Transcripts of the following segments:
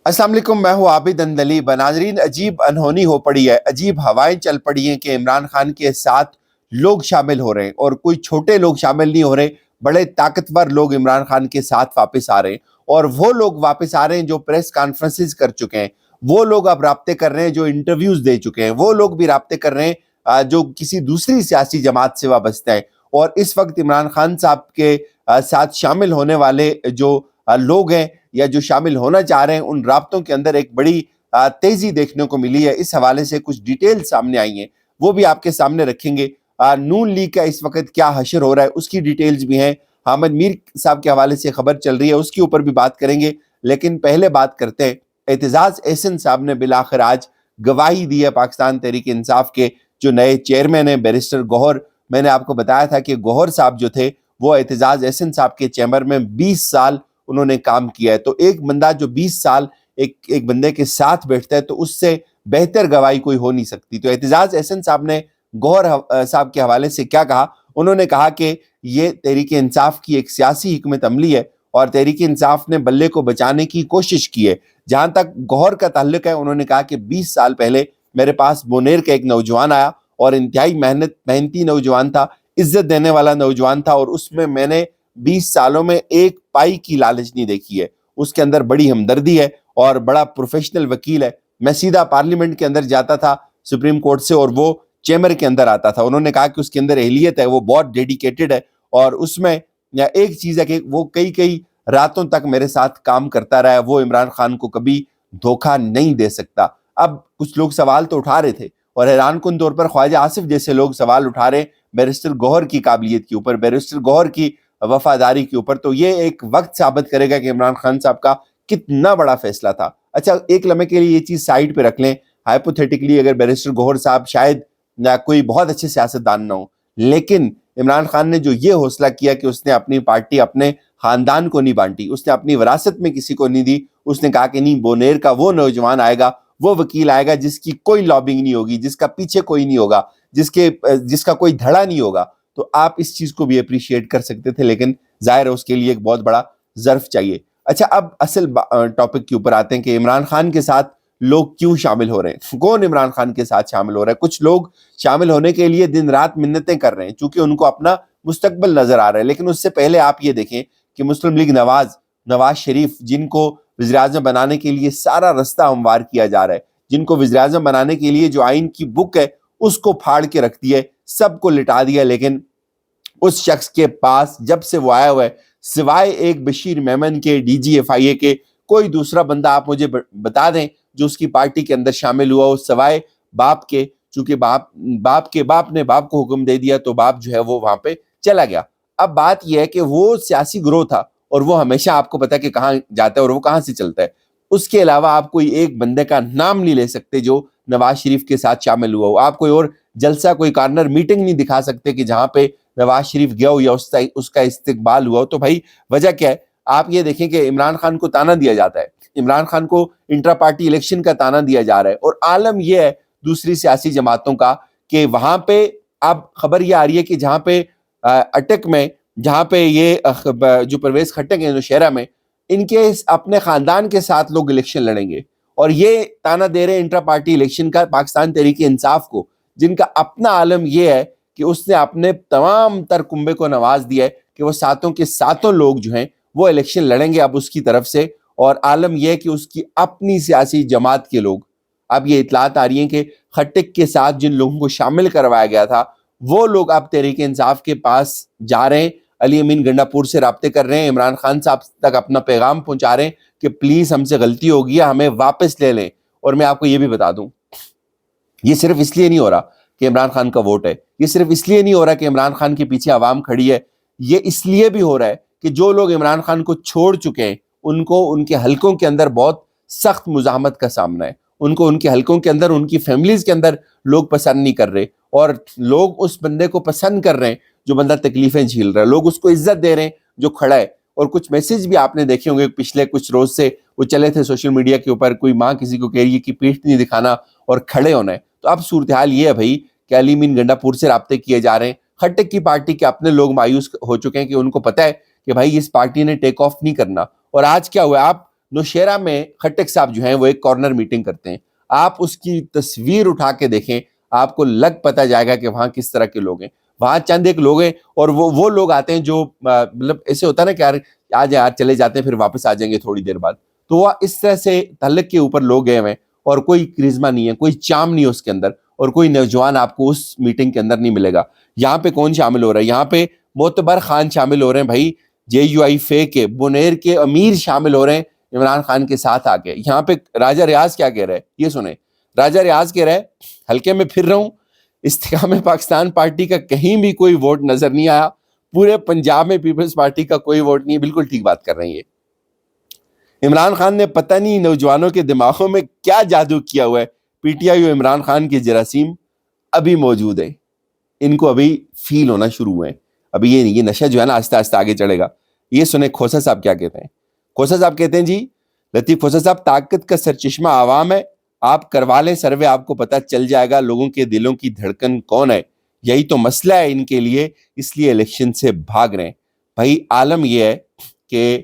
अस्सलाम वालेकुम, मैं हूँ आबिद अंदली। नाज़रीन, अजीब अनहोनी हो पड़ी है, अजीब हवाएं चल पड़ी हैं कि इमरान खान के साथ लोग शामिल हो रहे हैं और कोई छोटे लोग शामिल नहीं हो रहे, बड़े ताकतवर लोग इमरान खान के साथ वापस आ रहे हैं। और वो लोग वापस आ रहे हैं जो प्रेस कॉन्फ्रेंसेस कर चुके हैं, वो लोग अब राब्ते कर रहे हैं जो इंटरव्यूज दे चुके हैं, वो लोग भी राब्ते कर रहे हैं जो किसी दूसरी सियासी जमात से वाबस्ता है। और इस वक्त इमरान खान साहब के साथ शामिल होने वाले जो लोग हैं या जो शामिल होना चाह रहे हैं, उन राब्तों के अंदर एक बड़ी तेजी देखने को मिली है। इस हवाले से कुछ डिटेल सामने आई हैं, वो भी आपके सामने रखेंगे। नून लीग का इस वक्त क्या हशर हो रहा है, उसकी डिटेल्स भी हैं। हामिद मीर साहब के हवाले से खबर चल रही है, उसके ऊपर भी बात करेंगे। लेकिन पहले बात करते हैं, एतजाज एहसन साहब ने बिलाखिर आज गवाही दी है पाकिस्तान तहरीक इंसाफ के जो नए चेयरमैन हैं, बैरिस्टर गौहर। मैंने आपको बताया था कि गौहर साहब जो थे वो एतजाज एहसन साहब के चैम्बर में 20 साल उन्होंने काम किया है। तो एक बंदा जो 20 साल एक बंदे के साथ बैठता है, तो उससे बेहतर गवाही कोई हो नहीं सकती। तो एतजाज एहसन साहब ने गौहर साहब के हवाले से क्या कहा? उन्होंने कहा कि ये तहरीक इंसाफ की एक सियासी हिकमत अमली है और तहरीक इंसाफ ने बल्ले को बचाने की कोशिश की है। जहां तक गौहर का ताल्लुक है, उन्होंने कहा कि 20 साल पहले मेरे पास बोनेर का एक नौजवान आया और इंतहाई मेहनती नौजवान था, इज्जत देने वाला नौजवान था, और उसमें मैंने 20 सालों में एक पाई की लालच नहीं देखी है। उसके अंदर बड़ी हमदर्दी है और बड़ा प्रोफेशनल वकील है। मैं सीधा पार्लियामेंट के अंदर जाता था सुप्रीम कोर्ट से और वो चैम्बर के अंदर आता था। उन्होंने कहा कि उसके अंदर एहलियत है, वो बहुत डेडिकेटेड है और उसमें एक चीज है कि वो कई कई रातों तक मेरे साथ काम करता रहा है, वो इमरान खान को कभी धोखा नहीं दे सकता। अब कुछ लोग सवाल तो उठा रहे थे और हैरान कुन तौर पर ख्वाजा आसिफ जैसे लोग सवाल उठा रहे बैरिस्टर गौहर की काबिलियत के ऊपर, बैरिस्टर गौहर की वफादारी के ऊपर। तो ये एक वक्त साबित करेगा कि इमरान खान साहब का कितना बड़ा फैसला था। अच्छा, एक लम्हे के लिए ये चीज साइड पे रख लें। हाइपोथेटिकली अगर बैरिस्टर गौहर साहब शायद ना कोई बहुत अच्छे सियासतदान ना हो, लेकिन इमरान खान ने जो ये हौसला किया कि उसने अपनी पार्टी अपने खानदान को नहीं बांटी, उसने अपनी विरासत में किसी को नहीं दी। उसने कहा कि नहीं, बोनेर का वो नौजवान आएगा, वो वकील आएगा जिसकी कोई लॉबिंग नहीं होगी, जिसका पीछे कोई नहीं होगा, जिसका कोई धड़ा नहीं होगा। तो आप इस चीज को भी अप्रिशिएट कर सकते थे, लेकिन जाहिर है उसके लिए एक बहुत बड़ा ज़र्फ चाहिए। अच्छा, अब असल टॉपिक के ऊपर आते हैं कि इमरान खान के साथ लोग क्यों शामिल हो रहे हैं, कौन इमरान खान के साथ शामिल हो रहा है। कुछ लोग शामिल होने के लिए दिन रात मिन्नतें कर रहे हैं क्योंकि उनको अपना मुस्तकबिल नजर आ रहा है। लेकिन उससे पहले आप ये देखें कि मुस्लिम लीग नवाज शरीफ, जिनको वज़ीर-ए-आज़म बनाने के लिए सारा रास्ता हमवार किया जा रहा है, जिनको वज़ीर-ए-आज़म बनाने के लिए जो आइन की बुक है उसको फाड़ के रख दिया, सबको लिटा दिया, लेकिन उस शख्स के पास जब से वो आया हुआ है, सिवाय एक बशीर मेमन के, DGFIA के, कोई दूसरा बंदा आप मुझे बता दें जो उसकी पार्टी के अंदर शामिल हुआ हो, सिवाय बाप के। चूंकि बाप ने बाप को हुक्म दे दिया तो बाप जो है वो वहां पे चला गया। अब बात यह है कि वो सियासी ग्रोह था और वो हमेशा आपको पता है कि कहाँ जाता है और वो कहाँ से चलता है। उसके अलावा आप कोई एक बंदे का नाम नहीं ले सकते जो नवाज शरीफ के साथ शामिल हुआ हो। आप कोई और जलसा, कोई कॉर्नर मीटिंग नहीं दिखा सकते कि जहां पे नवाज शरीफ गया हो या उसका इस्तकबाल हुआ हो। तो भाई वजह क्या है? आप ये देखें कि इमरान खान को ताना दिया जाता है, इमरान खान को इंट्रा पार्टी इलेक्शन का ताना दिया जा रहा है, और आलम यह है दूसरी सियासी जमातों का कि वहां पे अब खबर ये आ रही है कि जहां पे अटक में, जहां पे ये जो परवेज खट्टक है नौशहरा में, इनके अपने खानदान के साथ लोग इलेक्शन लड़ेंगे और ये ताना दे रहे हैं इंट्रा पार्टी इलेक्शन का पाकिस्तान तहरीक इंसाफ को, जिनका अपना आलम यह है कि उसने अपने तमाम तर कुंबे को नवाज दिया है कि वो सातों के सातों लोग जो हैं वो इलेक्शन लड़ेंगे अब उसकी तरफ से। और आलम यह है कि उसकी अपनी सियासी जमात के लोग, अब ये इतलात आ रही हैं कि खट्टक के साथ जिन लोगों को शामिल करवाया गया था वो लोग अब तहरीक इंसाफ के पास जा रहे हैं, अली अमीन गंडापुर से राब्ते कर रहे हैं, इमरान खान साहब तक अपना पैगाम पहुंचा रहे हैं कि प्लीज हमसे गलती हो गई है, हमें वापस ले लें। और मैं आपको ये भी बता दूं, ये सिर्फ इसलिए नहीं हो रहा कि इमरान खान का वोट है, ये सिर्फ इसलिए नहीं हो रहा कि इमरान खान के पीछे आवाम खड़ी है, ये इसलिए भी हो रहा है कि जो लोग इमरान खान को छोड़ चुके हैं उनको उनके हलकों के अंदर बहुत सख्त मुजाहमत का सामना है। उनको उनके हलकों के अंदर, उनकी फैमिलीज के अंदर लोग पसंद नहीं कर रहे, और लोग उस बंदे को पसंद कर रहे हैं जो बंदा तकलीफें झेल रहा है, लोग उसको इज्जत दे रहे हैं जो खड़ा है। और कुछ मैसेज भी आपने देखे होंगे पिछले कुछ रोज से वो चले थे सोशल मीडिया के ऊपर, कोई माँ किसी को कह रही है कि पीठ नहीं दिखाना और खड़े होना है। तो अब सूरत हाल ये है भाई कि अली अमीन गंडापुर से राब्ते किए जा रहे हैं। खट्टक की पार्टी के अपने लोग मायूस हो चुके हैं कि उनको पता है कि भाई इस पार्टी ने टेक ऑफ नहीं करना। और आज क्या हुआ, आप نوشیرہ میں خٹک صاحب جو ہیں وہ ایک کارنر میٹنگ کرتے ہیں. آپ اس کی تصویر اٹھا کے دیکھیں, آپ کو لگ پتہ جائے گا کہ وہاں کس طرح کے لوگ ہیں. وہاں چند ایک لوگ ہیں اور وہ لوگ آتے ہیں جو مطلب ایسے ہوتا ہے نا کہ یار آج یار چلے جاتے ہیں پھر واپس آ جائیں گے تھوڑی دیر بعد. تو وہ اس طرح سے تعلق کے اوپر لوگ گئے ہوئے ہیں اور کوئی کرزما نہیں ہے, کوئی چام نہیں ہے اس کے اندر, اور کوئی نوجوان آپ کو اس میٹنگ کے اندر نہیں ملے گا. یہاں پہ کون شامل ہو رہا ہے؟ یہاں پہ معتبر خان شامل ہو رہے ہیں بھائی, JUI کے بنیر کے امیر شامل ہو رہے ہیں عمران خان کے ساتھ آ کے. یہاں پہ راجہ ریاض کیا کہہ رہا ہے یہ سنیں. راجہ ریاض کہہ رہا ہے ہلکے میں پھر رہا ہوں, استحکام پاکستان پارٹی کا کہیں بھی کوئی ووٹ نظر نہیں آیا, پورے پنجاب میں پیپلز پارٹی کا کوئی ووٹ نہیں ہے. بالکل ٹھیک بات کر رہے ہیں یہ. عمران خان نے پتہ نہیں نوجوانوں کے دماغوں میں کیا جادو کیا ہوا ہے. PTI اور عمران خان کے جراثیم ابھی موجود ہیں, ان کو ابھی فیل ہونا شروع ہوئے ہیں. ابھی یہ نشہ جو ہے نا آہستہ آہستہ آگے چڑھے گا. یہ سنیں کھوسا صاحب کیا کہتے ہیں. کھوسا صاحب کہتے ہیں جی لطیف کھوسا صاحب, طاقت کا سرچشمہ عوام ہے, آپ کروا لیں سروے, آپ کو پتہ چل جائے گا لوگوں کے دلوں کی دھڑکن کون ہے. یہی تو مسئلہ ہے ان کے لیے, اس لیے الیکشن سے بھاگ رہے ہیں. بھائی عالم یہ ہے کہ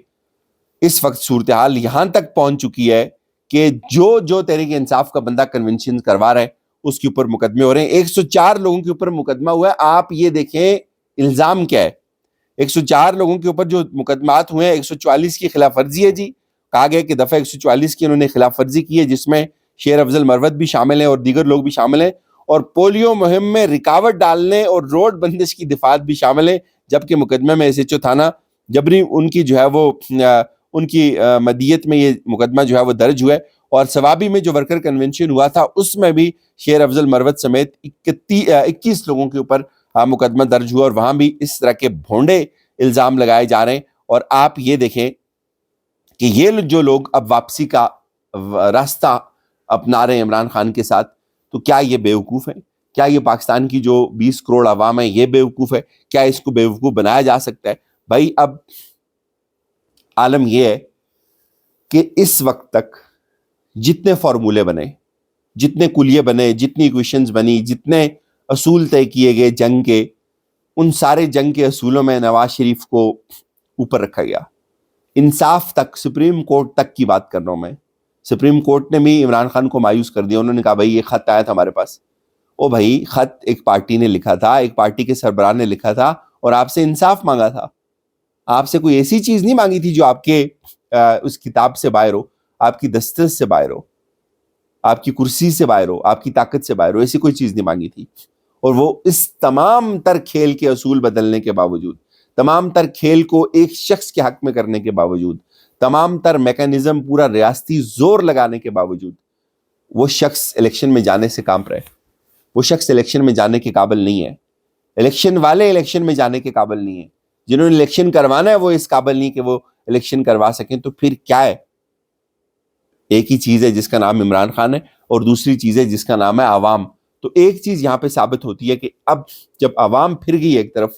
اس وقت صورتحال یہاں تک پہنچ چکی ہے کہ جو تحریک انصاف کا بندہ کنونشن کروا رہا ہے اس کے اوپر مقدمے ہو رہے ہیں. 104 لوگوں کے اوپر مقدمہ ہوا ہے. آپ یہ دیکھیں الزام کیا ہے. 104 لوگوں کے اوپر جو مقدمات ہوئے ہیں, 144 کی خلاف ورزی ہے جی. کہا گیا کہ دفعہ 144 کی انہوں نے خلاف ورزی کی ہے, جس میں شیر افضل مروت بھی شامل ہیں اور دیگر لوگ بھی شامل ہیں, اور پولیو مہم میں رکاوٹ ڈالنے اور روڈ بندش کی دفعات بھی شامل ہیں. جبکہ مقدمے میں SHO تھانہ جبری ان کی جو ہے وہ ان کی مدیت میں یہ مقدمہ جو ہے وہ درج ہوا ہے. اور ثوابی میں جو ورکر کنونشن ہوا تھا اس میں بھی شیر افضل مروت سمیت 21 لوگوں کے اوپر مقدمہ درج ہوا, اور وہاں بھی اس طرح کے بھونڈے الزام لگائے جا رہے ہیں. اور آپ یہ دیکھیں کہ یہ جو لوگ اب واپسی کا راستہ اپنا رہے ہیں عمران خان کے ساتھ, تو کیا یہ بیوقوف ہیں؟ کیا یہ پاکستان کی جو 20 کروڑ عوام ہے یہ بیوقوف ہے؟ کیا اس کو بیوقوف بنایا جا سکتا ہے؟ بھائی اب عالم یہ ہے کہ اس وقت تک جتنے فارمولے بنے, جتنے کلیے بنے, جتنی ایکویشنز بنی, جتنے اصول طے کیے گئے جنگ کے, ان سارے جنگ کے اصولوں میں نواز شریف کو اوپر رکھا گیا. انصاف تک, سپریم کورٹ تک کی بات کر رہا ہوں میں. سپریم کورٹ نے بھی عمران خان کو مایوس کر دیا. انہوں نے کہا بھائی یہ خط آیا تھا ہمارے پاس. او بھائی خط ایک پارٹی نے لکھا تھا, ایک پارٹی کے سربراہ نے لکھا تھا اور آپ سے انصاف مانگا تھا. آپ سے کوئی ایسی چیز نہیں مانگی تھی جو آپ کے اس کتاب سے باہر ہو, آپ کی دسترس سے باہر ہو, آپ کی کرسی سے باہر ہو, آپ کی طاقت سے باہر ہو. ایسی کوئی چیز نہیں مانگی تھی. اور وہ اس تمام تر کھیل کے اصول بدلنے کے باوجود, تمام تر کھیل کو ایک شخص کے حق میں کرنے کے باوجود, تمام تر میکانزم پورا ریاستی زور لگانے کے باوجود, وہ شخص الیکشن میں جانے سے کانپ رہے. وہ شخص الیکشن میں جانے کے قابل نہیں ہے. الیکشن والے الیکشن میں جانے کے قابل نہیں ہیں. جنہوں نے الیکشن کروانا ہے وہ اس قابل نہیں کہ وہ الیکشن کروا سکیں. تو پھر کیا ہے؟ ایک ہی چیز ہے جس کا نام عمران خان ہے, اور دوسری چیز ہے جس کا نام ہے عوام. تو ایک چیز یہاں پہ ثابت ہوتی ہے کہ اب جب عوام پھر گئی ایک طرف,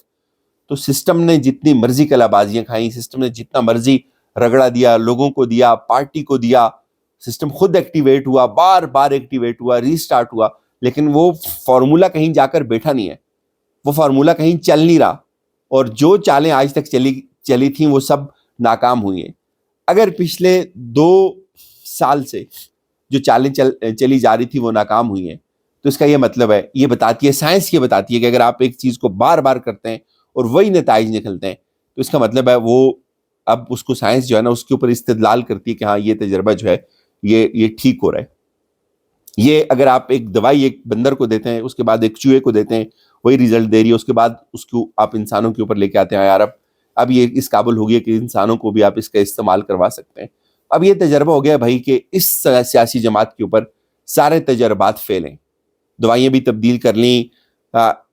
تو سسٹم نے جتنی مرضی کلا بازیاں کھائیں, سسٹم نے جتنا مرضی رگڑا دیا, لوگوں کو دیا, پارٹی کو دیا, سسٹم خود ایکٹیویٹ ہوا, بار بار ایکٹیویٹ ہوا, ریسٹارٹ ہوا, لیکن وہ فارمولا کہیں جا کر بیٹھا نہیں ہے. وہ فارمولا کہیں چل نہیں رہا, اور جو چالیں آج تک چلی تھیں وہ سب ناکام ہوئی ہیں. اگر پچھلے 2 سال سے جو چالیں چلی جا رہی تھی وہ ناکام ہوئی ہیں, تو اس کا یہ مطلب ہے, یہ بتاتی ہے سائنس, یہ بتاتی ہے کہ اگر آپ ایک چیز کو بار بار کرتے ہیں اور وہی نتائج نکلتے ہیں, تو اس کا مطلب ہے وہ اب اس کو سائنس جو ہے نا اس کے اوپر استدلال کرتی ہے کہ ہاں یہ تجربہ جو ہے یہ ٹھیک ہو رہا ہے. یہ اگر آپ ایک دوائی ایک بندر کو دیتے ہیں, اس کے بعد ایک چوہے کو دیتے ہیں, وہی ریزلٹ دے رہی ہے, اس کے بعد اس کو آپ انسانوں کے اوپر لے کے آتے ہیں, یار اب یہ اس قابل ہو گیا کہ انسانوں کو بھی آپ اس کا استعمال کروا سکتے ہیں. اب یہ تجربہ ہو گیا بھائی کہ اس سیاسی جماعت کے اوپر سارے تجربات فیل ہیں. دوائیاں بھی تبدیل کر لیں,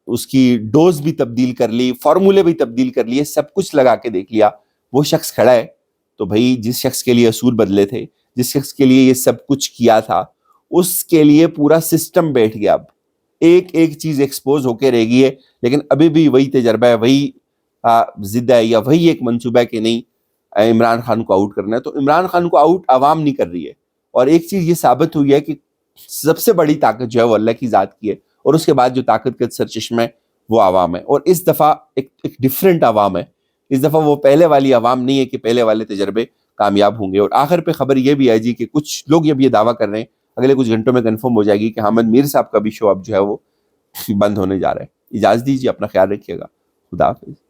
اس کی ڈوز بھی تبدیل کر لی, فارمولے بھی تبدیل کر لیے, سب کچھ لگا کے دیکھ لیا. وہ شخص کھڑا ہے, تو بھائی جس شخص کے لیے اصول بدلے تھے, جس شخص کے لیے یہ سب کچھ کیا تھا, اس کے لیے پورا سسٹم بیٹھ گیا. اب ایک چیز ایکسپوز ہو کے رہ گئی ہے, لیکن ابھی بھی وہی تجربہ ہے, وہی ضد ہے, یا وہی ایک منصوبہ ہے کہ نہیں عمران خان کو آؤٹ کرنا ہے. تو عمران خان کو آؤٹ عوام نہیں کر رہی ہے. اور ایک چیز یہ ثابت ہوئی ہے کہ سب سے بڑی طاقت جو ہے وہ اللہ کی ذات کی ہے, اور اس کے بعد جو طاقت کا سرچشمہ ہے وہ عوام ہے. اور اس دفعہ ایک ڈیفرنٹ عوام ہے. اس دفعہ وہ پہلے والی عوام نہیں ہے کہ پہلے والے تجربے کامیاب ہوں گے. اور آخر پہ خبر یہ بھی ہے جی کہ کچھ لوگ اب یہ دعویٰ کر رہے ہیں اگلے کچھ گھنٹوں میں کنفرم ہو جائے گی کہ حامد میر صاحب کا بھی شو اب جو ہے وہ بند ہونے جا رہا ہے. اجازت دیجیے, اپنا خیال رکھیے گا. خدا حافظ.